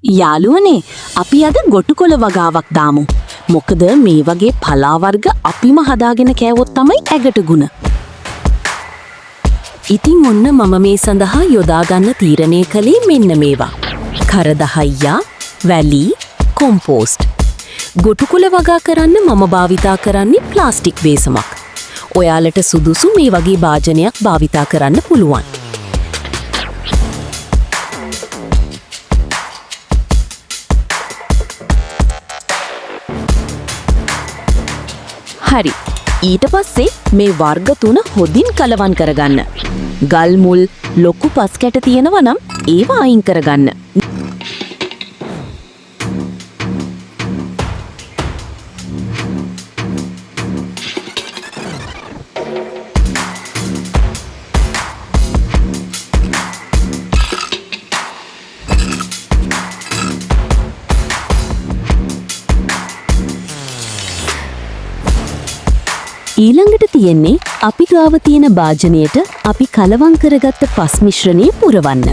යාළුවනේ අපි අද ගොටුකොළ වගාවක් දාමු. මොකද මේ වගේ පලා වර්ග අපිම හදාගෙන කෑවොත් තමයි ඇගට ගුණ. ඉතින් ඔන්න මම මේ සඳහා යොදා ගන්න තීරණය කළේ මෙන්න මේවා. කරදහයියා, වැලි, කොම්පෝස්ට්. ගොටුකොළ වගා කරන්න මම භාවිතා කරන්නේ ප්ලාස්ටික් බේසමක්. ඔයාලට සුදුසු මේ වගේ භාජනයක් භාවිතා කරන්න පුළුවන්. හරි. ඊට පස්සේ මේ වර්ග තුන හොදින් කලවම් කරගන්න. ගල් මුල් ලොකු පස් කැට තියෙනවා නම් ඒවා අයින් කරගන්න. ඊළඟට තියෙන්නේ අපි ගාව තියෙන භාජනයට අපි කලවම් කරගත්ත පස් මිශ්‍රණය පුරවන්න.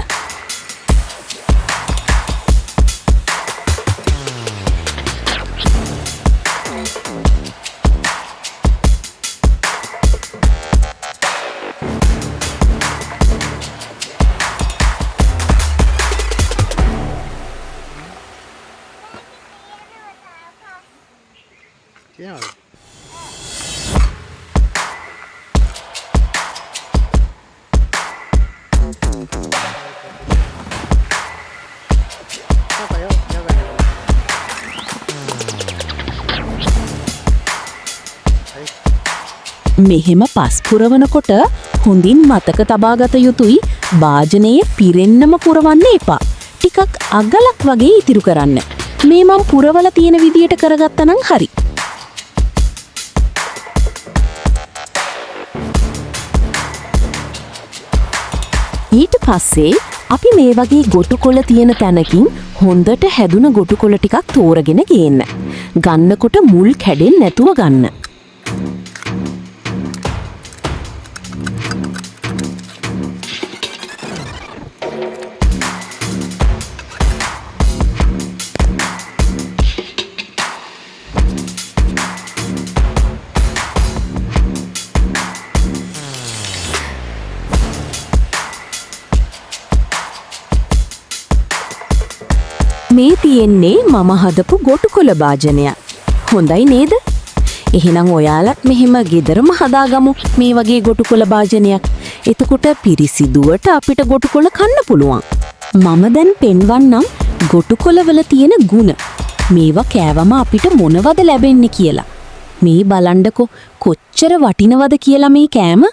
මෙහෙම පස් පුරවනකොට හොඳින් මතක තබාගත යුතුයි භාජනයේ පිරෙන්නම පුරවන්න එපා. ටිකක් අගලක් වගේ ඉතිරි කරන්න. මේ මම පුරවලා තියෙන විදියට කරගත්තා නම් හරි. ඊට පස්සේ අපි මේ වගේ ගොටුකොළ තියෙන තැනකින් හොඳට හැදුන ගොටුකොළ ටිකක් තෝරගෙන ගේන්න. ගන්නකොට මුල් කැඩෙන්නේ නැතුව ගන්න. මේ තියෙන්නේ මම හදපු ගොටුකොළ භාජනය. හොඳයි නේද? එහෙනම් ඔයාලත් මෙහෙම ගෙදරම හදාගමු මේ වගේ ගොටුකොළ භාජනයක්. එතකොට පිරිසිදුවට අපිට ගොටුකොළ කන්න පුළුවන්. මම දැන් පෙන්වන්නම් ගොටුකොළවල තියෙන ගුණ. මේවා කෑවම අපිට මොනවද ලැබෙන්නේ කියලා. මේ බලන්නකො කොච්චර වටිනවද කියලා මේ කෑම.